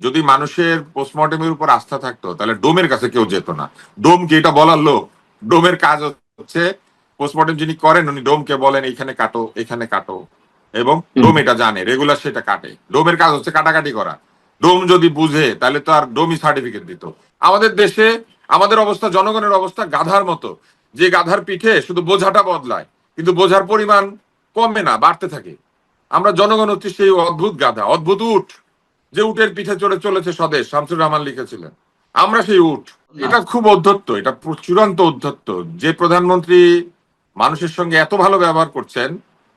যদি মানুষের পোস্টমর্টমের উপর আস্থা থাকতো তাহলে ডোমের কাছে কেউ যেত না। ডোম কি এটা বলার লোক? ডোমের কাজ হচ্ছে পোস্টমর্টম যিনি করেন উনি ডোমকে বলেন এখানে কাটো এখানে কাটো, এবং হুম। ডোম এটা জানে, রেগুলার সেটা কাটে। ডোমের কাজ হচ্ছে কাটাকাটি করা। ডোম যদি বুঝে তাহলে তো আর ডোমই সার্টিফিকেট দিত। আমাদের দেশে আমাদের অবস্থা, জনগণের অবস্থা গাধার মতো, যে গাধার পিঠে শুধু বোঝাটা বদলায় কিন্তু বোঝার পরিমাণ কমে না, বাড়তে থাকে। আমরা জনগণ হচ্ছে সেই অদ্ভুত গাধা, অদ্ভুত উট, যে উটের পিঠে চড়ে চলেছে স্বদেশ, শামসুর রহমান লিখেছিলেন। আমরা সেই উট। না, এটা খুব অধ্যত্ত, এটা চূড়ান্ত অধ্যত্ত। যে প্রধানমন্ত্রী মানুষের সঙ্গে এত ভালো ব্যবহার করছেন,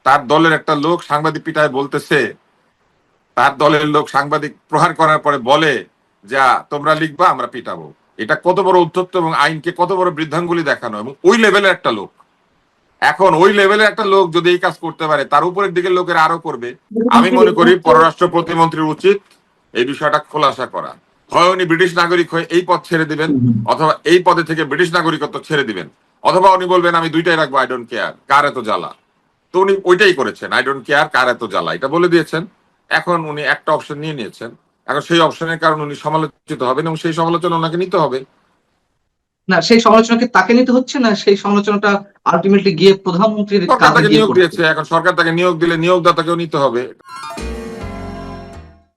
তার দলের একটা লোক সাংবাদিক পিটায় বলতেছে, তার দলের লোক সাংবাদিক প্রহার করার পরে বলে যা তোমরা লিখবা আমরা পিটাবো। এটা কত বড় উদ্ধত্ত এবং আইনকে কত বড় বৃদ্ধাঙ্গুলি দেখানো, এবং ওই লেভেলের একটা লোক। এখন ওই লেভেলের একটা লোক যদি এই কাজ করতে পারে, তার উপরের দিকের লোকেরা আরো করবে। আমি মনে করি পররাষ্ট্র প্রতিমন্ত্রীর উচিত এই বিষয়টা খোলাসা করা। হয় উনি ব্রিটিশ নাগরিক হয়ে এই পদ ছেড়ে দিবেন, অথবা এই পদে থেকে ব্রিটিশ নাগরিকত্ব ছেড়ে দিবেন, অথবা উনি বলবেন আমি দুইটাই রাখবো, আই ডোন্ট কেয়ার, কার এত জ্বালা। তো উনি ওইটাই করেছেন, আই ডোন্ট কেয়ার, কার এত জ্বালা, এটা বলে দিয়েছেন। এখন উনি একটা অপশন নিয়ে নিয়েছেন। এখন সেই অপশনের কারণে উনি সমালোচিত হবেন, এবং সেই সমালোচনা ওনাকে নিতে হবে। না, সেই সমালোচনাকে তাকে নিতে হচ্ছে না, সেই সমালোচনাটা আলটিমেটলি গিয়ে প্রধানমন্ত্রীর সরকার কাঁধে তাকে গিয়ে নিয়োগ পড়ছে। দিয়েছে, এখন সরকার তাকে নিয়োগ দিলে নিয়োগদাতাকেও নিতে হবে।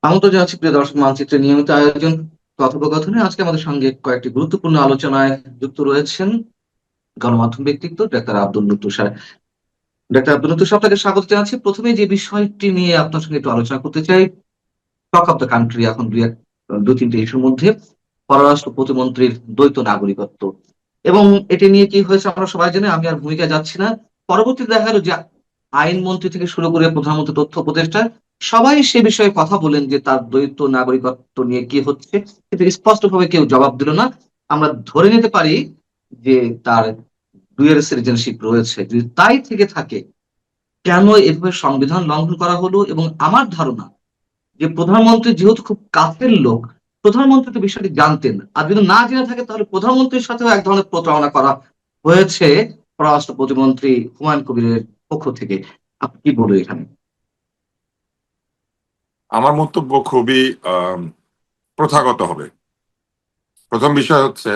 আমন্ত্রণ জানাচ্ছি প্রিয় দর্শক, মানচিত্রের নিয়মিত আয়োজন কথোপকথনে আজকে আমাদের সঙ্গে কয়েকটি গুরুত্বপূর্ণ আলোচনায় যুক্ত রয়েছেন গণমাধ্যম ব্যক্তিত্ব ডাক্তার আব্দুল লুৎফ সাহেব। ডাক্তার আব্দুল লুৎফ সাহেব, আপনাকে স্বাগত জানাচ্ছি। প্রথমে যে বিষয়টি নিয়ে আপনার সঙ্গে একটু আলোচনা করতে চাই, টক অফ দ্য কান্ট্রি এখন দু তিনটে ইস্যুর মধ্যে পররাষ্ট্র প্রতিমন্ত্রীর দ্বৈত নাগরিকত্ব, এবং এটি নিয়ে কি হয়েছে আমরা সবাই জানি, আমি আর ভূমিকা যাচ্ছি না। পরবর্তীতে দেখা গেল যে আইনমন্ত্রী থেকে শুরু করে প্রধানমন্ত্রী, তথ্য উপদেষ্টা, সবাই সে বিষয়ে কথা বলেন যে তার দ্বৈত নাগরিকত্ব নিয়ে কি হচ্ছে, কিন্তু স্পষ্টভাবে কেউ জবাব দিল না। আমরা ধরে নিতে পারি যে তার ডুয়েল সিটিজেনশিপ রয়েছে। যদি তাই থেকে থাকে, কেন এভাবে সংবিধান লঙ্ঘন করা হলো? এবং আমার ধারণা যে প্রধানমন্ত্রী যেহেতু খুব কাছের লোক, প্রধানমন্ত্রী তো বিষয়টি জানতেন, আর যদি না জেনে থাকে তাহলে প্রধানমন্ত্রীর সাথেও এক ধরনের প্রতারণা করা হয়েছে পররাষ্ট্র প্রতিমন্ত্রী হুমায়ুন কবিরের পক্ষ থেকে। আপনি কি বলবেন এখানে? আমার মন্তব্য খুবই প্রথাগত হবে। প্রথম বিষয় হচ্ছে,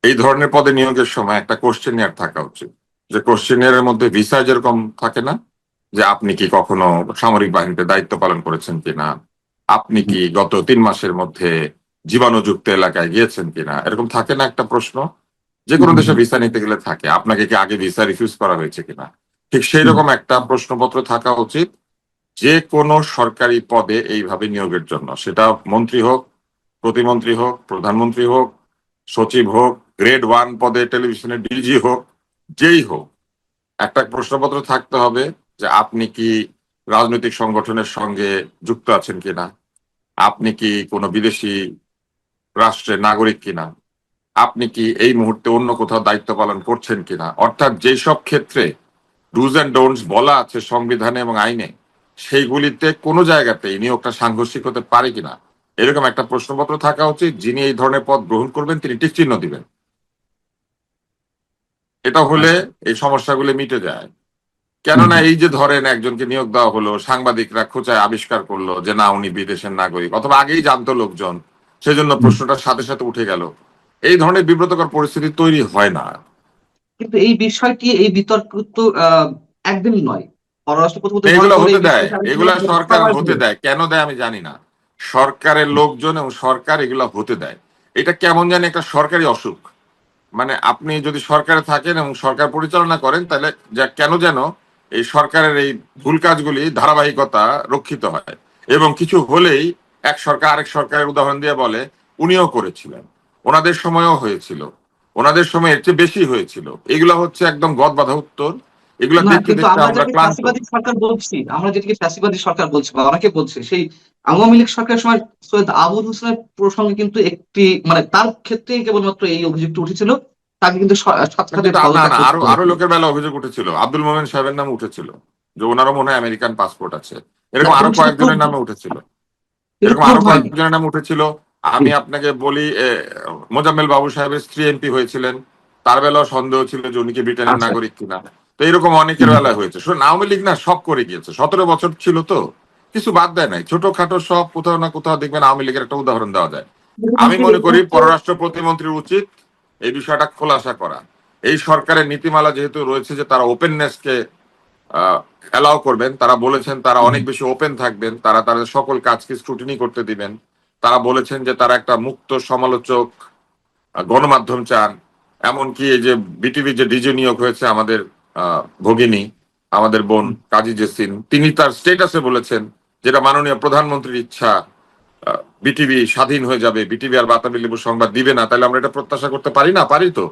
এই ধরনের পদে নিয়োগের সময় একটা কোশ্চেনিয়ার থাকা উচিত। যে কোশ্চেনিয়ারের মধ্যে ভিসা যেরকম থাকে না, যে আপনি কি কখনো সামরিক বাহিনীতে দায়িত্ব পালন করেছেন কিনা, আপনি কি গত 3 মাসের মধ্যে জীবাণুযুক্ত এলাকায় গিয়েছেন কিনা, এরকম থাকে না একটা প্রশ্ন, যে কোনো দেশে ভিসা নিতে গেলে থাকে, আপনাকে কি আগে ভিসা রিফিউজ করা হয়েছে কিনা। ঠিক সেই রকম একটা প্রশ্নপত্র থাকা উচিত যে কোনো সরকারি পদে এইভাবে নিয়োগের জন্য। সেটা মন্ত্রী হোক, প্রতিমন্ত্রী হোক, প্রধানমন্ত্রী হোক, সচিব হোক, গ্রেড 1 পদে টেলিভিশনের ডিজি হোক, যেই হোক, একটা প্রশ্নপত্র থাকতে হবে যে আপনি কি রাজনৈতিক সংগঠনের সঙ্গে যুক্ত আছেন কিনা, আপনি কি কোনো বিদেশি রাষ্ট্রের নাগরিক কিনা, আপনি কি এই মুহূর্তে অন্য কোথাও দায়িত্ব পালন করছেন কিনা। অর্থাৎ যেসব ক্ষেত্রে ডুজ অ্যান্ড ডোন্টস বলা আছে সংবিধানে এবং আইনে, সেইগুলিতে কোনো জায়গাতেই নিয়োগটা সাংঘর্ষিক হতে পারে কিনা, এরকম একটা প্রশ্নপত্র থাকা উচিত। যিনি এই ধরনের পদ গ্রহণ করবেন তিনি টিক চিহ্ন দিবেন। এটা হলে আচ্ছা। এই সমস্যাগুলো মিটে যায়। কেননা এই যে ধরেন একজনকে নিয়োগ দেওয়া হলো, সাংবাদিকরা খোঁচায় আবিষ্কার করলো যে না উনি বিদেশের নাগরিক, অথবা আগেই জানতো লোকজন, সেজন্য প্রশ্নটার সাথে সাথে উঠে গেল। এই ধরনের বিব্রতকর পরিস্থিতি তৈরি হয় না। কিন্তু এই বিষয়টি, এই বিতর্ক তো একদিন নয়। পররাষ্ট্র প্রতিমন্ত্রী এগুলো বরাবর এই হতে দেয়, বিষয়টি আলোচনা এগুলা করে সরকার সবাই হতে বলে। দেয়, কেন দেয় আমি জানি না। সরকারের লোকজন এবং সরকার এগুলা হতে দেয়। এটা কেমন জানি একটা সরকারি অসুখ। মানে আপনি যদি সরকারে থাকেন এবং সরকার পরিচালনা করেন, তাহলে যা কেন যেন এই সরকারের এই ভুল কাজগুলি ধারাবাহিকতা রক্ষিত হয়, এবং কিছু হলেই এক সরকার আরেক সরকারের উদাহরণ দিয়ে বলে উনিও করেছিলেন, ওনাদের সময়ও হয়েছিল, ওনাদের সময় এর চেয়ে বেশি হয়েছিল। এগুলা হচ্ছে একদম গদবাঁধা উত্তর। এগুলা না, দেখতে কিন্তু দেখতে আমরা আমরা যাকে ক্লান্ত। ফ্যাসিবাদী সরকার বলছি, আমরা যেটাকে ফ্যাসিবাদী সরকার বলছি বা অনেকে বলছে, সেই আওয়ামী লীগ সরকারের সময় সৈয়দ আবুল হোসেনের প্রসঙ্গে কিন্তু একটি, মানে তার ক্ষেত্রে কেবলমাত্র এই অভিযোগটি উঠেছিল, তাকে কিন্তু সাথে সাথে কিন্তু না পদত্যাগ না, করতে আরো আরো হয়েছিল। লোকের বেলা অভিযোগ উঠেছিল। আব্দুল মোমেন সাহেবের নামে উঠেছিল যে ওনারও মনে হয় আমেরিকান পাসপোর্ট আছে। না, এরকম আরো কিন্তু সেটা প্রুভ, কয়েকজনের নামে উঠেছিল। কিন্তু এরকম প্রুভ আরো হয়নি। কয়েকজনের নাম উঠেছিল। জি। আমি আপনাকে বলি, মোজাম্মেল বাবু সাহেবের স্ত্রী এমপি হয়েছিলেন, তার বেলাও সন্দেহ ছিল যে উনি কি ব্রিটেনের আচ্ছা। নাগরিক কিনা। তো এরকম অনেকের হুম। বেলায় হয়েছে। শুনুন, আওয়ামী লীগ না সব করে গিয়েছে, 17 বছর ছিল তো। কিছু বাদ দেয় নাই, ছোটখাটো সব কোথাও না কোথাও দেখবেন। আওয়ামী লীগের একটা উদাহরণ দেওয়া যায়। আমি মনে করি পররাষ্ট্র প্রতিমন্ত্রীর উচিত এই বিষয়টা খোলাসা করা। এই সরকারের নীতিমালা যেহেতু রয়েছে যে তারা ওপেননেসকে অ্যালাউ করবেন, তারা বলেছেন তারা অনেক বেশি ওপেন থাকবেন, তারা তাদের সকল কাজকে স্ক্রুটিনি করতে দিবেন। তারা বলেছেন যে তারা একটা মুক্ত সমালোচক গণমাধ্যম চান। এমনকি এই যে বিটিভি যে ডিজি নিয়োগ হয়েছে আমাদের ভগিনী, আমাদের বোন কাজী জেসিন, তিনি তার স্টেটাসে বলেছেন যেটা মাননীয় প্রধানমন্ত্রীর ইচ্ছা, বিটিভি স্বাধীন হয়ে যাবে, বিটিভি আর বাতাবি লেবু সংবাদ দিবে না। তাহলে আমরা এটা প্রত্যাশা করতে পারি না? পারি তো।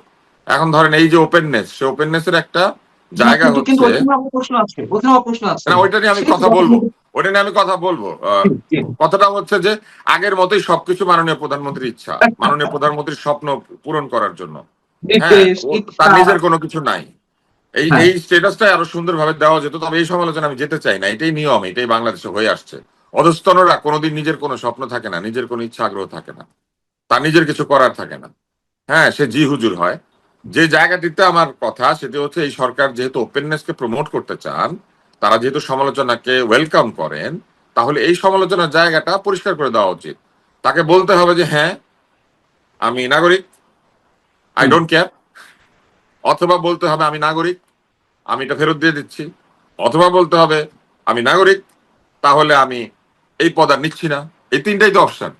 এখন ধরেন এই যে ওপেননেস, সে ওপেননেসের একটা জায়গা কিন্তু কিন্তু হচ্ছে ওখানে আমার প্রশ্ন আছে, ওখানে আমার প্রশ্ন আছে। না, ওইটা নিয়ে আমি সেই কথা বলবো, ওইটা নিয়ে আমি কথা বলবো। কথাটা হচ্ছে যে আগের মতোই সবকিছু মাননীয় প্রধানমন্ত্রীর ইচ্ছা, মাননীয় প্রধানমন্ত্রীর স্বপ্ন পূরণ করার জন্য। হ্যাঁ, বিদ্বেষ, তার ইচ্ছা, নিজের কোনো কিছু নাই। এই হ্যাঁ এই স্টেটাসটাই আরো সুন্দরভাবে দেওয়া যেত। তবে এই সমালোচনা আমি যেতে চাই না, এটাই নিয়ম, এটাই বাংলাদেশে হয়ে আসছে। অধস্তনরা কোনোদিন নিজের কোনো স্বপ্ন থাকে না, নিজের কোনো ইচ্ছা আগ্রহ থাকে না, তার নিজের কিছু করার থাকে না। হ্যাঁ, সে জি হুজুর হয়। যে জায়গাটিতে আমার কথা সেটি হচ্ছে এই সরকার যেহেতু ওপেননেসকে প্রমোট করতে চান, তারা যেহেতু সমালোচনাকে ওয়েলকাম করেন, তাহলে এই সমালোচনার জায়গাটা পরিষ্কার করে দেওয়া উচিত। তাকে বলতে হবে যে হ্যাঁ আমি নাগরিক, আই ডোন্ট কেয়ার। অথবা বলতে হবে আমি নাগরিক, আমি এটা ফেরত দিয়ে দিচ্ছি। অথবা বলতে হবে আমি নাগরিক, তাহলে আমি এই পদ আর নিচ্ছি না। এই তিনটাই তো অপশন।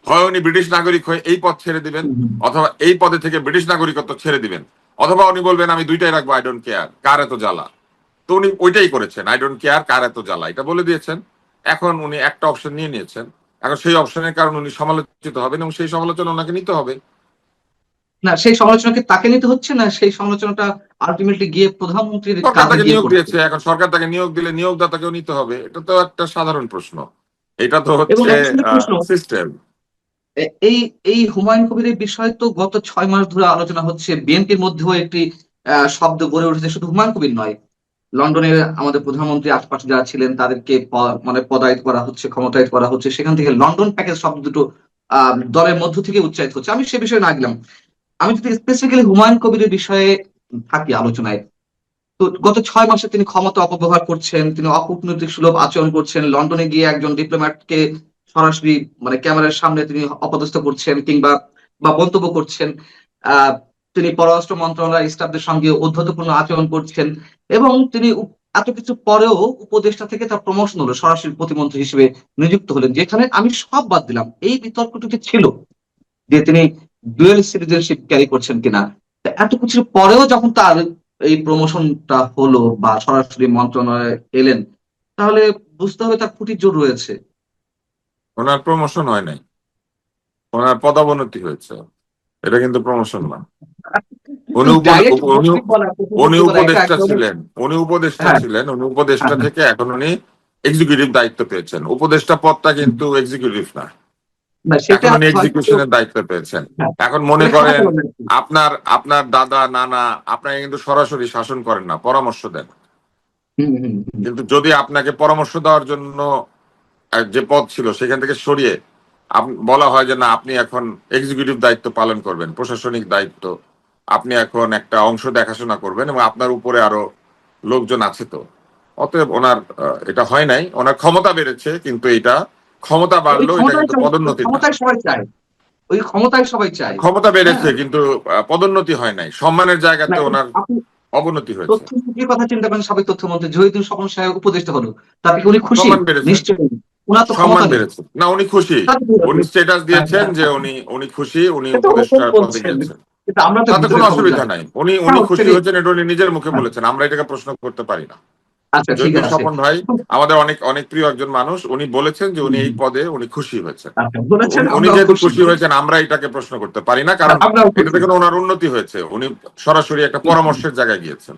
হয় উনি ব্রিটিশ নাগরিক হয়ে এই পদ ছেড়ে দিবেন, অথবা এই পদে থেকে ব্রিটিশ নাগরিকত্ব ছেড়ে দিবেন, অথবা উনি বলবেন আমি দুইটাই রাখবো, আই ডোন্ট কেয়ার, কার এত জ্বালা। তো উনি ওইটাই করেছেন, আই ডোন্ট কেয়ার, কার এত জ্বালা, এটা বলে দিয়েছেন। এখন উনি একটা অপশন নিয়ে নিয়েছেন। এখন সেই অপশনের কারণে উনি সমালোচিত হবেন এবং সেই সমালোচনা ওনাকে নিতে হবে। না, সেই সমালোচনাকে তাকে নিতে হচ্ছে না, সেই সমালোচনাটা আলটিমেটলি গিয়ে প্রধানমন্ত্রীর সরকার কাঁধে তাকে গিয়ে নিয়োগ পড়ছে। দিয়েছে, এখন সরকার তাকে নিয়োগ দিলে নিয়োগদাতাকেও নিতে হবে। এটা তো একটা সাধারণ প্রশ্ন, এটা তো এবং হচ্ছে একটা ছোট প্রশ্ন, সিস্টেম। এই এই হুমায়ুন কবিরের বিষয় তো গত 6 মাস ধরে আলোচনা হচ্ছে, বিএনপির মধ্যেও একটি শব্দ গড়ে উঠেছে। শুধু হুমায়ুন কবির নয়, লন্ডনের আমাদের প্রধানমন্ত্রী আশপাশে যারা ছিলেন তাদেরকে মানে পদায়িত করা হচ্ছে, ক্ষমতায়িত করা হচ্ছে। সেখান থেকে লন্ডন প্যাকেজ শব্দ দুটো দলের মধ্য থেকে উচ্চারিত হচ্ছে। আমি সে বিষয়ে না গেলাম, আমি যদি স্পেসিফিক্যালি হুমায়ুন কবিরের বিষয়ে থাকি আলোচনায়, তো গত 6 মাসে তিনি ক্ষমতা অপব্যবহার করছেন, তিনি অকূটনৈতিক সুলভ আচরণ করছেন, লন্ডনে গিয়ে একজন ডিপ্লোম্যাটকে সরাসরি মানে ক্যামেরার সামনে তিনি অপদস্থ করছেন কিংবা বা মন্তব্য করছেন। আহ তিনি পররাষ্ট্র মন্ত্রণালয়ের স্টাফদের সঙ্গে ঔদ্ধত্যপূর্ণ আচরণ করছেন, এবং তিনি এত কিছু পরেও উপদেষ্টা থেকে তার প্রমোশন হলো, সরাসরি প্রতিমন্ত্রী হিসেবে নিযুক্ত হলেন। যেখানে আমি সব বাদ দিলাম, এই বিতর্কটুকু ছিল যে তিনি ডুয়েল সিটিজেনশিপ ক্যারি করছেন কিনা। তা এত কিছুর পরেও যখন তার এই প্রমোশনটা হলো বা সরাসরি মন্ত্রণালয়ে এলেন, তাহলে বুঝতে হবে তার খুঁটির জোর রয়েছে। ওনার প্রমোশন হয় নাই, ওনার পদোন্নতি হয়েছে। এটা কিন্তু প্রমোশন না। উনি ডাইরেক্ট উনি বলা, উনি বলা এটা উপদেষ্টা একেবারে। ছিলেন, উনি উপদেষ্টা হ্যাঁ, ছিলেন, উনি হ্যাঁ, উপদেষ্টা হ্যাঁ। থেকে এখন উনি এক্সিকিউটিভ দায়িত্ব পেয়েছেন। উপদেষ্টা পদটা কিন্তু এক্সিকিউটিভ না, না, এখন সেটা উনি হয়তো। এক্সিকিউশনের দায়িত্ব পেয়েছেন। হ্যাঁ, এখন মনে উনি খারাপ করেন বললেন। আপনার আপনার দাদা নানা আপনাকে কিন্তু সরাসরি শাসন করেন না, পরামর্শ দেন। হুম, হুম, হুম। কিন্তু যদি আপনাকে পরামর্শ দেওয়ার জন্য যে পদ ছিল সেখান থেকে সরিয়ে বলা হয় যে না আপনি এখন এক্সিকিউটিভ দায়িত্ব পালন করবেন, প্রশাসনিক দায়িত্ব, আপনি এখন একটা অংশ দেখাশোনা করবেন এবং আপনার উপরে আরো লোকজন আছে। তো অতএব ওনার এটা হয় নাই। ওনার ক্ষমতা বেড়েছে, কিন্তু এটা ক্ষমতা ওই বাড়লো, এটা ক্ষমতায় কিন্তু পদোন্নতি না। ক্ষমতায় সবাই চায়, ওই ক্ষমতায় সবাই চায়। ক্ষমতা বেড়েছে হ্যাঁ, কিন্তু পদোন্নতি হয় নাই, সম্মানের না, জায়গাতে ওনার আপনি অবনতি হয়েছে। তথ্য সূত্রের কথা চিন্তা করেন, সাবেক তথ্যমন্ত্রী জহিদুল স্বপন সাহেব উপদেষ্টা হলো, তাতে কি উনি খুশি? সম্মান বেড়েছে, নিশ্চয়ই। ওনার তো সম্মান ক্ষমতা নেই। বেড়েছে না, উনি খুশি। তাতে কি উনি হবে? স্ট্যাটাস হ্যাঁ, দিয়েছেন হ্যাঁ, যে হ্যাঁ। উনি উনি খুশি, উনি এটা ওপেন উপদেষ্টার পদে বলছেন, গিয়েছেন। কিন্তু আমরা তো তাতে ভিতরে কোনো খবর অসুবিধা জানি। নাই, উনি হ্যাঁ, উনি হচ্ছে খুশি যে। হয়েছেন, এটা উনি নিজের মুখে হ্যাঁ, বলেছেন, আমরা এটাকে প্রশ্ন করতে পারি না। আচ্ছা, ঠিক জয়দুল আছে। স্বপন ভাই আমাদের অনেক অনেক প্রিয় একজন মানুষ, উনি বলেছেন যে উনি এই পদে উনি খুশি হয়েছেন। আচ্ছা, তো বলেছেন, উনি আমরাও যেহেতু খুশি। খুশি হয়েছেন, আমরা এটাকে প্রশ্ন করতে পারি না, হ্যাঁ, কারণ আমরাও এটাতে খুশি। কোনো ওনার উন্নতি হয়েছে। উনি সরাসরি একটা পরামর্শের জায়গায় গিয়েছেন।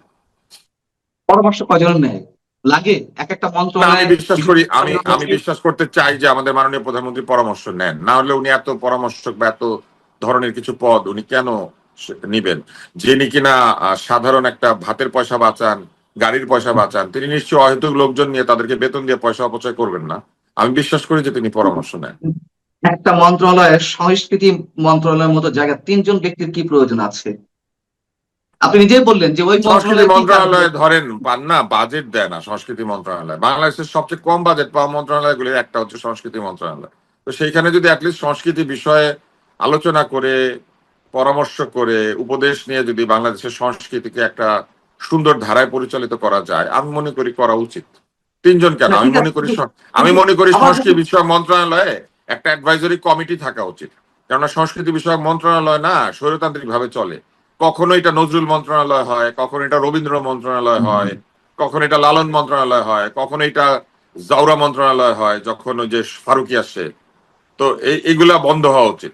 পরামর্শ কজন নেয় লাগে এক একটা না, আমি মন্ত্রণালয়ে? বিশ্বাস করি, আমি বিশ্বাস করতে চাই যে আমাদের মাননীয় প্রধানমন্ত্রী পরামর্শ নেন, না হলে উনি এত পরামর্শক বা এত ধরনের কিছু পদ উনি কেন নিবেন? যিনি কিনা সাধারণ একটা ভাতের পয়সা বাঁচান, গাড়ির পয়সা বাঁচান, তিনি নিশ্চয়ই অহেতুক লোকজন নিয়ে তাদেরকে বেতন দিয়ে পয়সা অপচয় করবেন না। আমি বিশ্বাস করি যে তিনি পরামর্শ নেন। একটা মন্ত্রণালয়ের সংস্কৃতি মন্ত্রণালয়ের মতো জায়গা 3 জন ব্যক্তির কি প্রয়োজন আছে? আপনি নিজেই বললেন যে ওই সংস্কৃতি মন্ত্রণালয় কি কাজ মন্ত্রণালয়ে করেছে? ধরেন পান না, বাজেট দেয় না সংস্কৃতি মন্ত্রণালয়। বাংলাদেশের সবচেয়ে কম বাজেট পাওয়া মন্ত্রণালয়গুলির একটা হচ্ছে সংস্কৃতি মন্ত্রণালয়। তো সেইখানে যদি অ্যাটলিস্ট সংস্কৃতি বিষয়ে আলোচনা করে, পরামর্শ করে, উপদেশ নিয়ে যদি বাংলাদেশের সংস্কৃতিকে একটা সুন্দর ধারায় পরিচালিত করা যায়, আমি মনে করি করা উচিত। তিনজন কেন, না আমি ঠিক মনে আছে, করি কিন্তু আমি কিন্তু মনে করি আবার সংস্কৃতি বিষয়ক মন্ত্রণালয়ে একটা অ্যাডভাইজরি কমিটি থাকা উচিত। কেননা সংস্কৃতি বিষয়ক মন্ত্রণালয় না স্বৈরতান্ত্রিক ভাবে চলে। কখনো এটা নজরুল মন্ত্রণালয় হয়, কখনো এটা রবীন্দ্র মন্ত্রণালয় হয়, কখনো এটা লালন মন্ত্রণালয় হয়, কখনো এটা জাউরা মন্ত্রণালয় হয় যখন ওই যে ফারুকি আসে। তো এইগুলা বন্ধ হওয়া উচিত।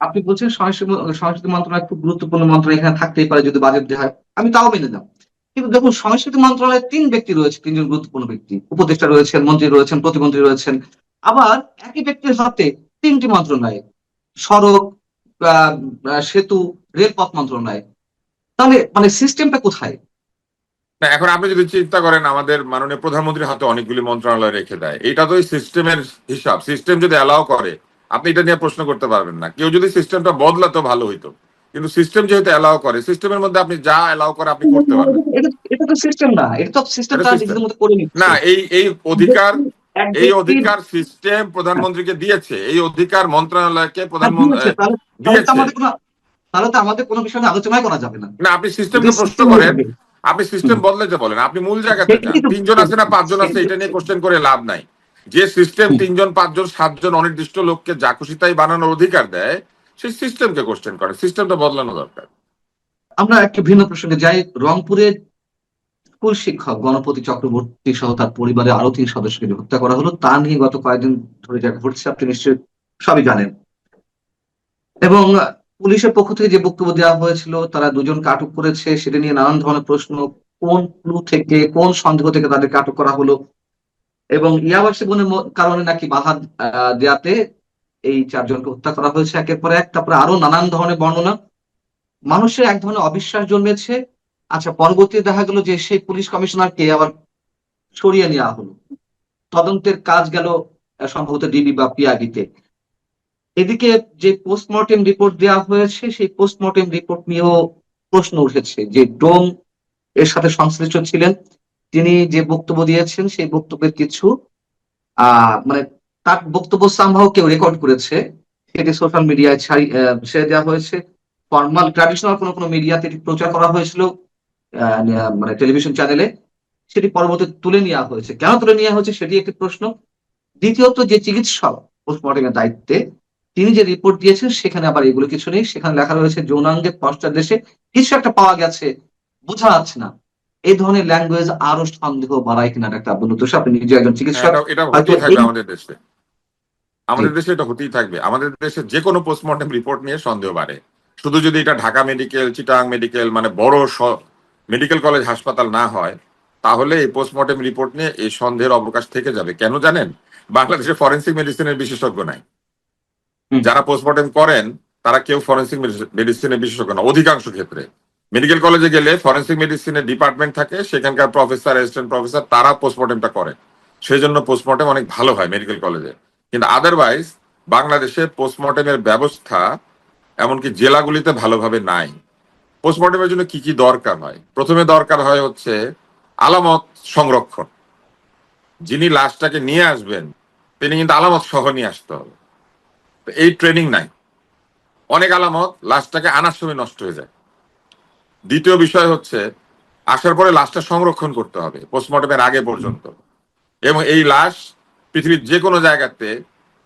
আপনি বলছেন সংস্কৃতি মন্ত্রণালয় খুব গুরুত্বপূর্ণ মন্ত্রণালয়, এখানে থাকতেই পারে যদি বাজেট দেওয়া হয়, আমি তাও মেনে নিলাম। কিন্তু দেখুন, সংস্কৃতি মন্ত্রণালয়ে তিন ব্যক্তি রয়েছে, তিনজন গুরুত্বপূর্ণ ব্যক্তি, উপদেষ্টা রয়েছেন, মন্ত্রী রয়েছেন, প্রতিমন্ত্রী রয়েছেন। আবার একই ব্যক্তির হাতে তিনটি মন্ত্রণালয়, সড়ক, আহ, সেতু, রেলপথ মন্ত্রণালয়। তাহলে মানে সিস্টেমটা কোথায়? না, এখন আপনি যদি চিন্তা করেন আমাদের মাননীয় প্রধানমন্ত্রীর হাতে অনেকগুলি মন্ত্রণালয় রেখে দেয়, এটা তো সিস্টেমের হিসাব। সিস্টেম যদি অ্যালাউ করে, আপনি এটা নিয়ে প্রশ্ন করতে পারবেন না। কেউ যদি সিস্টেমটা বদলাতো ভালো হইতো, কিন্তু সিস্টেম যেহেতু অ্যালাউ করে, সিস্টেমের মধ্যে আপনি যা অ্যালাউ করে আপনি করতে পারবেন। এটা এটা তো সিস্টেম না, এটা তো সিস্টেম এটা তারা সিস্টেম নিজেদের মধ্যে করে না। নিচ্ছে। এই অধিকার, এক ব্যক্তির, সিস্টেম হ্যাঁ, প্রধানমন্ত্রীকে দিয়েছে, এই অধিকার মন্ত্রণালয়কে হ্যাঁ, প্রধানমন্ত্রী দিয়েছে। তাহলে তাহলে তো দিয়েছে। আমাদের কোনো, তাহলে তো আমাদের কোনো বিষয় নিয়ে আলোচনাই করা যাবে না না, আপনি যদি সিস্টেমকে প্রশ্ন সিস্টেম হয়ে করেন, থাকে। আপনি হুম, সিস্টেম বদলাতে বলেন, আপনি মূল জায়গাতে যান। সেটাই তো তিনজন আছে না পাঁচজন আছে, সেটাই এটা নিয়ে কোশ্চেন করে লাভ নাই। যে সিস্টেম হুম। তিনজন পাঁচজন সাতজন অনির্দিষ্ট লোককে যা খুশি তাই বানানোর অধিকার দেয়, সেই সিস্টেমকে কোশ্চেন করে। সিস্টেমটা বদলানো দরকার। আমরা একটু ভিন্ন প্রসঙ্গে যাই। রংপুরে স্কুল শিক্ষক গণপতি চক্রবর্তী সহ তার পরিবারের আরো 3 সদস্যকে যে হত্যা করা হলো, তা নিয়ে গত কয়েকদিন ধরে যা ঘটছে আপনি নিশ্চয়ই সবই জানেন। এবং পুলিশের পক্ষ থেকে যে বক্তব্য দেওয়া হয়েছিল, তারা দুজনকে আটক করেছে, সেটা নিয়ে নানান ধরনের প্রশ্ন। কোন ক্লু থেকে, কোন সন্দেহ থেকে তাদেরকে আটক করা হলো? এবং ইয়াবা সেবনের কারণে নাকি বাধা দেয়াতে এই 4 জনকে হত্যা করা হয়েছে একের পর এক। তারপরে আরো নানান ধরনের বর্ণনা, মানুষের এক ধরনের অবিশ্বাস জন্মেছে। আচ্ছা, পরবর্তীতে দেখা গেল যে সেই পুলিশ কমিশনারকে আবার সরিয়ে নেওয়া হলো, তদন্তের কাজ গেল সম্ভবত ডিবি বা পিআইবিতে। এদিকে যে পোস্টমর্টেম রিপোর্ট দেওয়া হয়েছে, সেই পোস্টমর্টেম রিপোর্ট নিয়েও প্রশ্ন উঠেছে যে ডোম এর সাথে সংশ্লিষ্ট ছিলেন। তিনি যে বক্তব্য দিয়েছেন, সেই বক্তব্যের কিছু মানে তার বক্তব্য সামহাও কেউ রেকর্ড করেছে, সেটি সোশ্যাল মিডিয়ায় ছেড়ে দেওয়া হয়েছে। ফর্মাল ট্র্যাডিশনাল কোনো কোনো মিডিয়াতে এটি প্রচার করা হয়েছিল, মানে টেলিভিশন চ্যানেলে। সেটি পরবর্তীতে তুলে নেওয়া হয়েছে, কেন তুলে নেওয়া হয়েছে সেটি একটি প্রশ্ন। দ্বিতীয়ত, যে চিকিৎসক পোস্টমর্টমের দায়িত্বে, তিনি যে রিপোর্ট দিয়েছেন সেখানে আবার এগুলো কিছু নেই। সেখানে লেখা রয়েছে যৌনাঙ্গের পশ্চাৎদেশে কিছু একটা পাওয়া গেছে, বোঝা যাচ্ছে না। এই ধরনের ল্যাঙ্গুয়েজ আরো সন্দেহ বাড়ায় কিনা ডাক্তার আব্দুল লতিফ সাহেব? আপনি নিজে একজন হ্যাঁ, চিকিৎসক, এটা হয়তো হতেই থাকবে এই, আমাদের দেশে। জি, আমাদের দেশে এটা হতেই থাকবে। আমাদের দেশে যে কোনো পোস্টমর্টম রিপোর্ট নিয়ে সন্দেহ বাড়ে। শুধু যদি এটা ঢাকা মেডিকেল, চিটাং মেডিকেল, মানে বড় মেডিকেল কলেজ হাসপাতাল না হয়, তাহলে এই পোস্টমর্টম রিপোর্ট নিয়ে এই সন্দেহের অবকাশ থেকে যাবে। কেন জানেন? বাংলাদেশে ফরেন্সিক মেডিসিনের বিশেষজ্ঞ নাই। হুম, যারা পোস্টমর্টম করেন তারা কেউ ফরেন্সিক মেডিসিনের বিশেষজ্ঞ না। অধিকাংশ ক্ষেত্রে মেডিকেল কলেজে গেলে ফরেন্সিক মেডিসিনের ডিপার্টমেন্ট থাকে, সেখানকার প্রফেসর, অ্যাসিস্ট্যান্ট প্রফেসর, তারা পোস্টমর্টমটা করে। সেই জন্য পোস্টমর্টম অনেক ভালো হয় মেডিকেল কলেজে। কিন্তু আদারওয়াইজ বাংলাদেশে পোস্টমর্টমের ব্যবস্থা এমনকি জেলাগুলিতে ভালোভাবে নাই। পোস্টমর্টমের জন্য কি কি দরকার হয়? প্রথমে দরকার হয় হচ্ছে আলামত সংরক্ষণ। যিনি লাশটাকে নিয়ে আসবেন তিনি কিন্তু আলামত সহ নিয়ে আসতে হবে। তো এই ট্রেনিং নাই। অনেক আলামত লাশটাকে আনার সময় নষ্ট হয়ে যায়। দ্বিতীয় বিষয় হচ্ছে আসার পরে লাশটা সংরক্ষণ করতে হবে পোস্টমর্টমের আগে পর্যন্ত। এবং এই লাশ পৃথিবীর যে কোনো জায়গাতে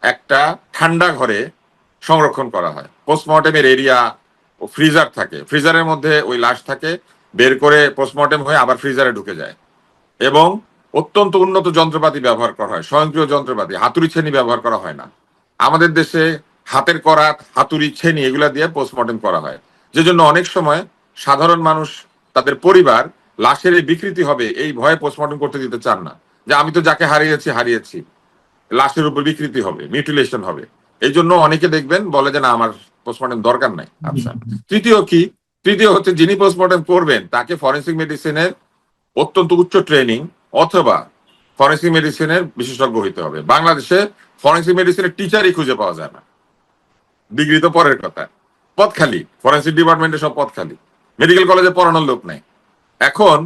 একটা ঠান্ডা ঘরে সংরক্ষণ করা হয়। পোস্টমর্টেমের এরিয়া ও ফ্রিজার থাকে, ফ্রিজারের মধ্যে ওই লাশ থাকে, বের করে পোস্টমর্টেম হয়ে আবার ফ্রিজারে ঢুকে যায়। এবং অত্যন্ত উন্নত যন্ত্রপাতি ব্যবহার করা হয়, স্বয়ংক্রিয় যন্ত্রপাতি, হাতুড়ি ছেনি ব্যবহার করা হয় না। আমাদের দেশে হাতের করাত, হাতুড়ি ছেনি এগুলা দিয়ে পোস্টমর্টেম করা হয়। যে জন্য অনেক সময় সাধারণ মানুষ, তাদের পরিবার লাশের এই বিকৃতি হবে এই ভয়ে পোস্টমর্টেম করতে দিতে চান না। যে আমি তো যাকে হারিয়েছি হারিয়েছি, লাশের উপর বিকৃতি হবে, মিউটিলেশন হবে। এই জন্য অনেকে দেখবেন বলে যে না, আমার পোস্টমর্টেম দরকার নাই। আচ্ছা, তৃতীয় কি? তৃতীয় হচ্ছে যিনি পোস্টমর্টেম করবেন তাকে ফরেন্সিক মেডিসিনের অত্যন্ত উচ্চ ট্রেনিং অথবা ফরেন্সিক মেডিসিনের বিশেষজ্ঞ হইতে হবে। বাংলাদেশে ফরেন্সিক মেডিসিনের টিচারই খুঁজে পাওয়া যায় না। ডিগ্রি তো পরের কথা, পদ খালি, ফরেন্সিক ডিপার্টমেন্টে সব পদ খালি। মেডিকেল কলেজে পড়ানোর লোক নেই। এখন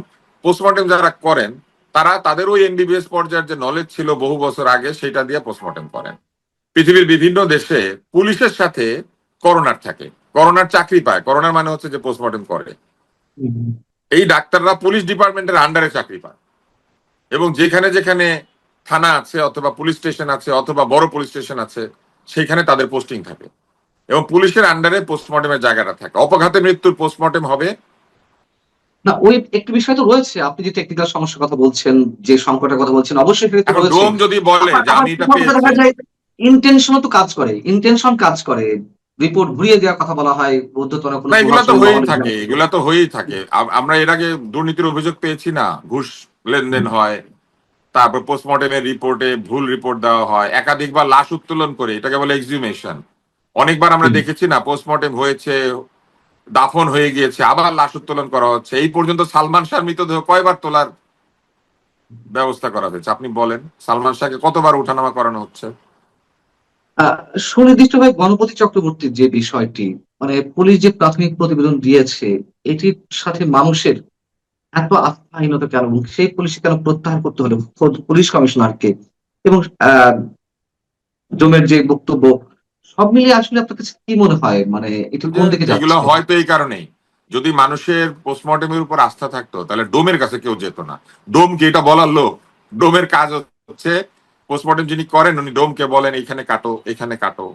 পোস্টমর্টেম যারা করেন তারা তাদের ওই এমবিবিএস পর্যায়ের যে নলেজ ছিল বহু বছর আগে সেটা দিয়ে পোস্টমর্টেম করেন। পৃথিবীর বিভিন্ন দেশে পুলিশের সাথে করোনার থাকে, করোনার চাকরি পায়। করোনার মানে হচ্ছে যে পোস্টমর্টেম করে। এই ডাক্তাররা পুলিশ ডিপার্টমেন্টের আন্ডারে চাকরি পায় এবং যেখানে যেখানে থানা আছে অথবা পুলিশ স্টেশন আছে অথবা বড় পুলিশ স্টেশন আছে সেখানে তাদের পোস্টিং থাকে এবং পুলিশের আন্ডারে পোস্টমর্টেমের জায়গাটা থাকে। অপঘাতে মৃত্যুর পোস্টমর্টেম হবে না, ওই একটি বিষয় তো রয়েছে, আপনি যে টেকনিক্যাল সমস্যার কথা বলছেন, যে সংকটের কথা বলছেন, অবশ্যই সেটা তো এখন রয়েছে। ডোম যদি বলে যে আবার আমি এটা কোথাও কোথাও পেয়েছি। দেখা যায় ইন্টেনশনও তো কাজ করে, ইন্টেনশন কাজ করে, রিপোর্ট ঘুরিয়ে দেওয়ার কথা বলা হয়, ঊর্ধ্বতন কোনো না, এগুলা তো প্রভাবশালী হয়েই মহলের থাকে, বিরুদ্ধে। এগুলা তো হয়েই থাকে। আমরা এর আগে দুর্নীতির অভিযোগ পেয়েছি না, ঘুষ লেনদেন হয়, তারপর পোস্টমর্টেমের রিপোর্টে ভুল রিপোর্ট দেওয়া হয়, একাধিকবার লাশ উত্তোলন করে, এটাকে বলে এক্সিউমেশন। অনেকবার আমরা দেখেছি না, পোস্টমর্টেম হয়েছে, দাফন হয়ে গিয়েছে, আবার লাশ উত্তোলন করা হচ্ছে। এই পর্যন্ত সালমান শাহর মৃতদেহ কয়বার তোলার ব্যবস্থা করা হয়েছে আপনি বলেন? সালমান শাহকে কতবার উঠানামা করানো হচ্ছে? আহ সুনির্দিষ্টভাবে গণপতি চক্রবর্তীর যে বিষয়টি, মানে পুলিশ যে প্রাথমিক প্রতিবেদন দিয়েছে, এটির সাথে মানুষের এত আস্থাহীনতা কেন, এবং সেই পুলিশ কেন প্রত্যাহার করতে হলো খোদ পুলিশ কমিশনারকে, এবং ডোমের যে বক্তব্য, সব মিলিয়ে আসলে আপনার কাছে কি মনে হয়, মানে এটা যে কোন দিকে এগুলো যাচ্ছে? হয়তো এই কারণেই, যদি মানুষের পোস্টমর্টেমের উপর আস্থা থাকতো তাহলে ডোমের কাছে কেউ যেত না। ডোম কি এটা বলার লোক? ডোমের কাজ হচ্ছে পোস্টমর্টেম যিনি করেন উনি ডোমকে বলেন এখানে কাটো, এখানে কাটো,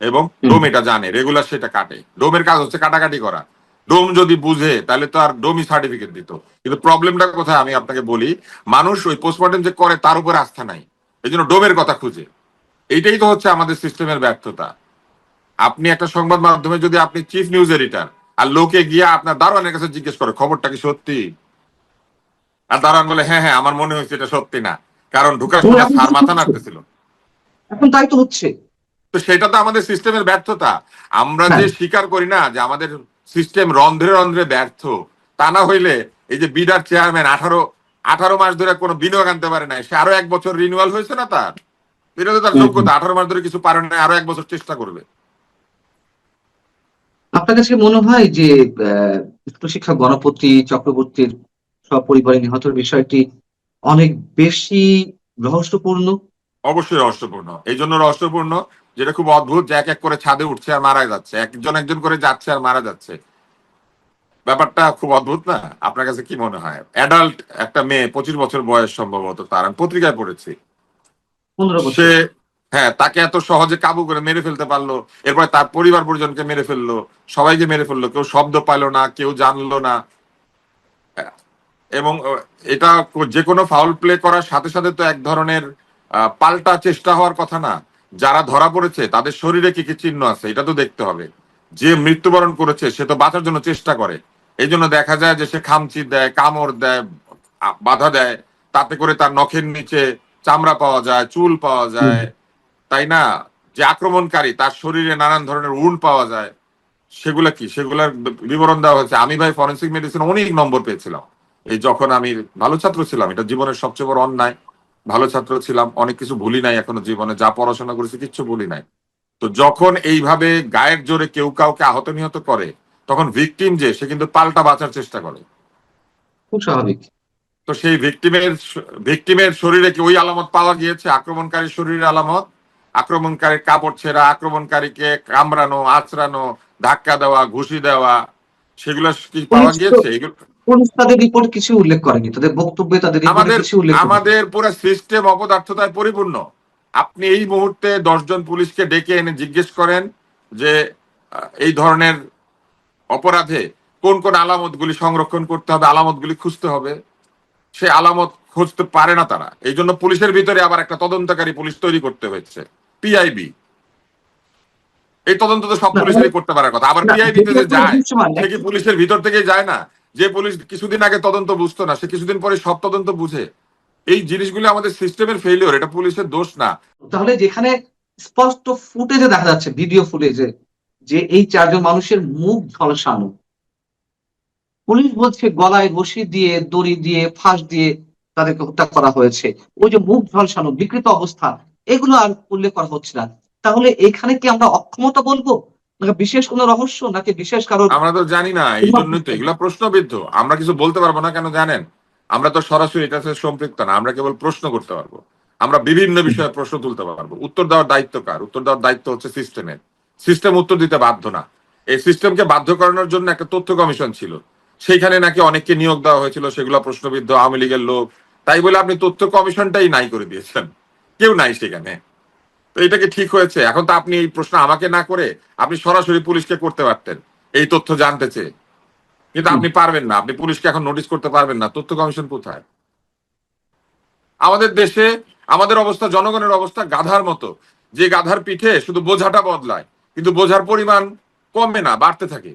এবং হুম। ডোম এটা জানে, রেগুলার সেটা কাটে। ডোমের কাজ হচ্ছে কাটাকাটি করা। ডোম যদি বুঝে তাহলে তো আর ডোমই সার্টিফিকেট দিত। কিন্তু প্রবলেমটা কোথায় আমি আপনাকে বলি, মানুষ ওই পোস্টমর্টেম যে করে তার উপরে আস্থা নাই, এই জন্য ডোমের কথা খুঁজে। এইটাই তো হচ্ছে আমাদের সিস্টেমের ব্যর্থতা। আপনি একটা সংবাদ মাধ্যমে যদি আপনি চিফ নিউজ এডিটর, আর লোকে গিয়া আপনার দারোয়ানের কাছে জিজ্ঞেস করে খবরটা কি সত্যি, আর দারোয়ান বলে হ্যাঁ হ্যাঁ আমার মনে হয়েছে এটা সত্যি না, কারণ ঢুকার এবং সময় এখন স্যার তাই তো মাথা হচ্ছে, নাড়তেছিল। এখন তাই তো হচ্ছে। তো সেটা তো আমাদের সিস্টেমের ব্যর্থতা। আমরা হ্যাঁ। যে স্বীকার করি না যে আমাদের সিস্টেম রন্ধ্রে রন্ধ্রে ব্যর্থ, তা না হইলে এই যে বিডার চেয়ারম্যান 18 মাস ধরে কোনো বিনিয়োগ আনতে পারে না, সে আরো 1 বছর রিনিউয়াল হয়েছে না তার, এটা তো তার হুম, হুম। যোগ্যতা। 18 মাস ধরে কিছু পারে না, আরো 1 বছর চেষ্টা করবে। আপনার কাছে মনে হয় যে উচ্চশিক্ষা গণপতি চক্রবর্তীর সপরিবারে নিহতের বিষয়টি অনেক বেশি রহস্যপূর্ণ? অবশ্যই রহস্যপূর্ণ। এই জন্য রহস্যপূর্ণ যেটা খুব অদ্ভুত, যে এক এক করে ছাদে উঠছে আর মারা যাচ্ছে, একজন একজন করে যাচ্ছে আর মারা যাচ্ছে। ব্যাপারটা খুব অদ্ভুত না? আপনার কাছে কি মনে হয়? অ্যাডাল্ট একটা মেয়ে, 25 বছর বয়স সম্ভবত তার, আমি পত্রিকায় পড়েছি। 15 বছর। সে, হ্যাঁ, তাকে এত সহজে কাবু করে মেরে ফেলতে পারলো, এরপরে তার পরিবার পরিজনকে মেরে ফেললো, সবাইকে মেরে ফেললো, কেউ শব্দ পাইলো না, কেউ জানলো না। এবং এটা যে কোনো ফাউল প্লে করার সাথে সাথে তো এক ধরনের পাল্টা চেষ্টা হওয়ার কথা না? যারা ধরা পড়েছে তাদের শরীরে কি কি চিহ্ন আছে এটা তো দেখতে হবে। যে মৃত্যুবরণ করেছে সে তো বাঁচার জন্য চেষ্টা করে, এই জন্য দেখা যায় যে সে খামচি দেয়, কামড় দেয়, বাধা দেয়, তাতে করে তার নখের নিচে চামড়া পাওয়া যায়, চুল পাওয়া হুম। যায়, তাই না? যে আক্রমণকারী তার শরীরে নানান ধরনের উন্ড পাওয়া যায়, সেগুলা কি, সেগুলার বিবরণ দেওয়া হয়েছে। আমি ভাই ফরেন্সিক মেডিসিন অনেক নম্বর পেয়েছিলাম এই যখন আমি ভালো ছাত্র ছিলাম, এটা জীবনের সবচেয়ে বড় অন্যায়। ভালো ছাত্র ছিলাম, অনেক কিছু ভুলি নাই এখনো জীবনে, যা পড়াশোনা করেছি কিচ্ছু ভুলি নাই। তো যখন এইভাবে গায়ের জোরে কেউ কাউকে আহত নিহত করে, তখন ভিকটিম যে সে কিন্তু পাল্টা বাঁচার চেষ্টা করে। খুব স্বাভাবিক। তো সেই ভিকটিমের শরীরে কি ওই আলামত পাওয়া গিয়েছে? আক্রমণকারীর শরীরের আলামত, আক্রমণকারীর কাপড় ছেঁড়া, আক্রমণকারীকে কামড়ানো, আঁচড়ানো, ধাক্কা দেওয়া, ঘুষি দেওয়া, সেগুলো কি পাওয়া পুলিশ তো, গিয়েছে? এগুলো পুলিশ তাদের রিপোর্ট কিছু উল্লেখ করেনি, তাদের বক্তব্যে তাদের রিপোর্টে আমাদের কিছু উল্লেখ করেনি। আমাদের পুরো সিস্টেম অপদার্থতায় পরিপূর্ণ। আপনি এই মুহূর্তে 10 জন পুলিশকে ডেকে এনে জিজ্ঞেস করেন যে এই ধরনের অপরাধে কোন কোন আলামতগুলি সংরক্ষণ করতে হবে, আলামতগুলি খুঁজতে হবে, সে আলামত খুঁজতে পারে না তারা। এই জন্য পুলিশের ভিতরে আবার একটা তদন্তকারী পুলিশ তৈরি করতে হয়েছে, পিআইবি। এই তদন্ত তো সব না, পুলিশেরই করতে পারার কথা। আবার না, পিআইবি তে যেটি যে আপনার যায় দৃশ্যমান সে কি পুলিশের ভিতর থেকে যায় না? যে পুলিশ কিছুদিন আগে তদন্ত বুঝতো না, সে কিছুদিন পরে সব তদন্ত বুঝে। এই জিনিসগুলো আমাদের সিস্টেমের ফেলিওর, এটা পুলিশের দোষ না। তাহলে যেখানে স্পষ্ট ফুটেজে দেখা যাচ্ছে, ভিডিও ফুটেজে, যে এই চারজন মানুষের মুখ ঝলসানো, পুলিশ বলছে গলায় রশি দিয়ে, দড়ি দিয়ে, ফাঁস দিয়ে তাদেরকে হত্যা করা হয়েছে, ওই যে মুখ ঝলসানো বিকৃত অবস্থা, এগুলো আর উল্লেখ করা হচ্ছে না। তাহলে এখানে কি আমরা অক্ষমতা বলবো, বিশেষ কোনো রহস্য নাকি বিশেষ কারোর? আমরা তো জানি না, এই জন্যই তো এগুলা প্রশ্নবিদ্ধ। আমরা কিছু বলতে পারবো না কেন জানেন? আমরা তো সরাসরি এটার সাথে সম্পৃক্ত না, আমরা কেবল প্রশ্ন করতে পারবো। আমরা বিভিন্ন বিষয়ে প্রশ্ন তুলতে পারবো। উত্তর দেওয়ার দায়িত্ব কার? উত্তর দেওয়ার দায়িত্ব হচ্ছে সিস্টেমের। সিস্টেম উত্তর দিতে বাধ্য না। এই সিস্টেমকে বাধ্য করানোর জন্য একটা তথ্য কমিশন ছিল, সেইখানে নাকি অনেককে নিয়োগ দেওয়া হয়েছিল, সেগুলো প্রশ্নবিদ্ধ, আওয়ামী লীগের লোক। তাই বলে আপনি তথ্য কমিশনটাই নাই করে দিয়েছেন, কেউ নাই সেখানে। তো এটা কি ঠিক হয়েছে? এখন তো আপনি এই প্রশ্ন আমাকে না করে আপনি সরাসরি পুলিশকে করতে পারতেন এই তথ্য জানতে চেয়ে, কিন্তু আপনি পারবেন না। আপনি পুলিশকে এখন নোটিশ করতে পারবেন না। তথ্য কমিশন কোথায়? আমাদের দেশে আমাদের অবস্থা, জনগণের অবস্থা গাধার মতো, যে গাধার পিঠে শুধু বোঝাটা বদলায় কিন্তু বোঝার পরিমাণ কমে না, বাড়তে থাকে।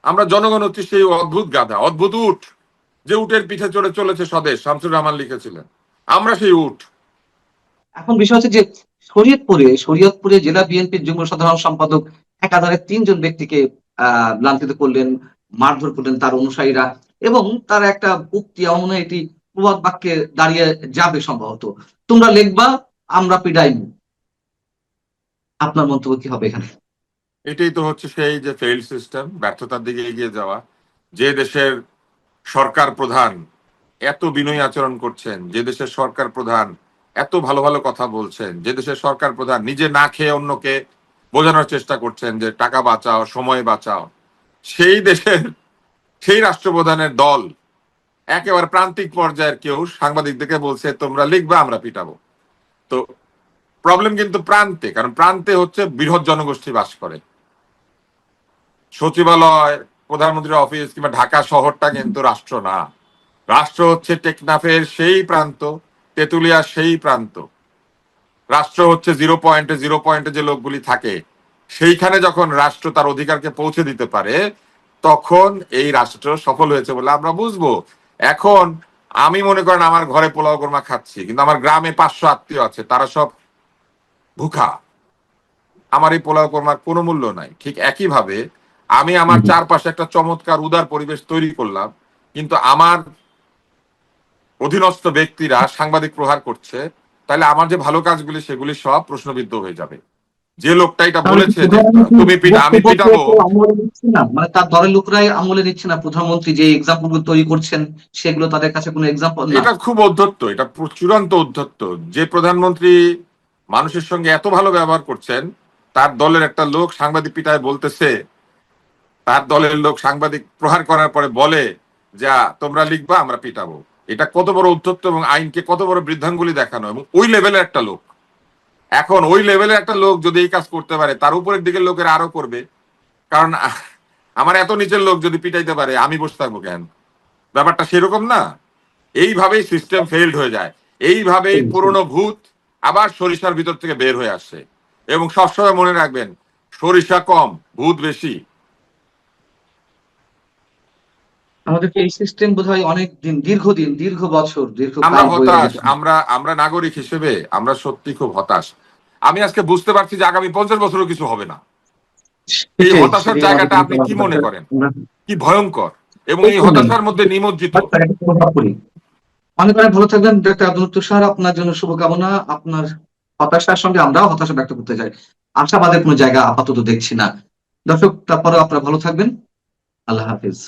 আমরা জনগণ হচ্ছে সেই অদ্ভুত গাধা, অদ্ভুত উট, যে উটের পিঠে চড়ে চলেছে স্বদেশ, শামসুর রহমান লিখেছিলেন। আমরা সেই উট। এখন বিষয় হচ্ছে যে শরীয়তপুরে জেলা বিএনপির যুগ্ম সাধারণ সম্পাদক একাধারে 3 জন ব্যক্তিকে লাঞ্ছিত করলেন, মারধর করলেন তার অনুসারীরা, এবং তার একটা উক্তি, আমার মনে হয় এটি প্রবাদ বাক্যে দাঁড়িয়ে যাবে সম্ভবত, তোমরা লিখবা আমরা পিডাইব। আপনার মন্তব্য কি হবে এখানে? এটাই তো হচ্ছে সেই যে ফেইল্ড সিস্টেম, ব্যর্থতার দিকে এগিয়ে যাওয়া। যে দেশের সরকার প্রধান এত বিনয়ী আচরণ করছেন, যে দেশের সরকার প্রধান এত ভালো ভালো কথা বলছেন, যে দেশের সরকার প্রধান নিজে না খেয়ে অন্যকে বোঝানোর চেষ্টা করছেন যে টাকা বাঁচাও, সময় বাঁচাও, সেই দেশের সেই রাষ্ট্রপ্রধানের দল একেবারে প্রান্তিক পর্যায়ের কেউ সাংবাদিকদেরকে বলছে তোমরা লিখবা আমরা পিটাবো। তো প্রবলেম কিন্তু প্রান্তে, কারণ প্রান্তে হচ্ছে বৃহৎ জনগোষ্ঠী বাস করে। সচিবালয়, প্রধানমন্ত্রীর অফিস কিংবা ঢাকা শহরটা কিন্তু রাষ্ট্র না। রাষ্ট্র হচ্ছে টেকনাফের সেই প্রান্ত, তেতুলিয়ার সেই প্রান্ত। রাষ্ট্র হচ্ছে জিরো পয়েন্টে যে লোকগুলি থাকে, সেইখানে যখন রাষ্ট্র তার অধিকারকে পৌঁছে দিতে পারে, তখন এই রাষ্ট্র সফল হয়েছে বলে আমরা বুঝবো। এখন আমি মনে করেন আমার ঘরে পোলাও কোরমা খাচ্ছি, কিন্তু আমার গ্রামে 500 আত্মীয় আছে, তারা সব ভুখা। আমার এই পোলাও কোরমার কোনো মূল্য নাই। ঠিক একইভাবে আমি আমার চারপাশে একটা চমৎকার উদার পরিবেশ তৈরি করলাম, কিন্তু আমার অধীনস্থ ব্যক্তিরা সাংবাদিক প্রহার করছে, তাহলে আমার যে ভালো কাজগুলি সেগুলি সব প্রশ্নবিদ্ধ হয়ে যাবে। যে লোকটা এটা তাহলে কি বলেছে যে প্রধানমন্ত্রী তুমি আমি বক্তব্যকে পিটাবো, কেউ আমলে নিচ্ছে না, মানে তার দলের লোকরাই আমলে নিচ্ছে না? প্রধানমন্ত্রী যে এক্সাম্পল গুলো তৈরি করছেন সেগুলো তাদের কাছে কোনো এক্সাম্পল না? এটা খুব অধ্যত্ত, এটা চূড়ান্ত অধ্যত্ত। যে প্রধানমন্ত্রী মানুষের সঙ্গে এত ভালো ব্যবহার করছেন, তার দলের একটা লোক সাংবাদিক পিটায় বলতেছে, তার দলের লোক সাংবাদিক প্রহার করার পরে বলে যা তোমরা লিখবা আমরা পিটাবো। এটা কত বড় উদ্ধত্ত এবং আইনকে কত বড় বৃদ্ধাঙ্গুলি দেখানো। এবং ওই লেভেলের একটা লোক, এখন ওই লেভেলের একটা লোক যদি এই কাজ করতে পারে, তার উপরের দিকের লোকের আরো করবে। কারণ আমার এত নিচের লোক যদি পিটাইতে পারে, আমি বসে থাকবো কেন? ব্যাপারটা সেরকম না। এইভাবেই সিস্টেম ফেইল্ড হয়ে যায়। এইভাবেই পুরনো ভূত আবার সরিষার ভিতর থেকে বের হয়ে আসে। এবং সবসময় মনে রাখবেন, সরিষা কম, ভূত বেশি। আমাদেরকে এই সিস্টেম বোধহয় অনেক দিন, দীর্ঘদিন, দীর্ঘ বছর, আমরা দীর্ঘকাল বয়ে হতাশ, রেখেছে। আমরা নাগরিক হিসেবে আমরা সত্যি খুব হতাশ। আমি আজকে বুঝতে পারছি যে আগামী 50 বছরও কিছু হবে না। এই সেটাই হতাশার সেটাই জায়গাটা আলোচনা আপনি করা কি হবে। মনে করেন? আমরা কি ভয়ঙ্কর! এবং এই দেখুন, হতাশার মধ্যে নিমজ্জিত। একটা প্রভাব পড়ি। অনেক অনেক ভালো থাকবেন ডক্টর আব্দুল তুষার, আপনার জন্য শুভকামনা। আপনার হতাশার সঙ্গে আমরাও হতাশা ব্যক্ত করতে চাই, আশাবাদের কোনো জায়গা আপাতত দেখছি না। দর্শক, তারপরে আপনারা ভালো থাকবেন। আল্লাহ হাফিজ।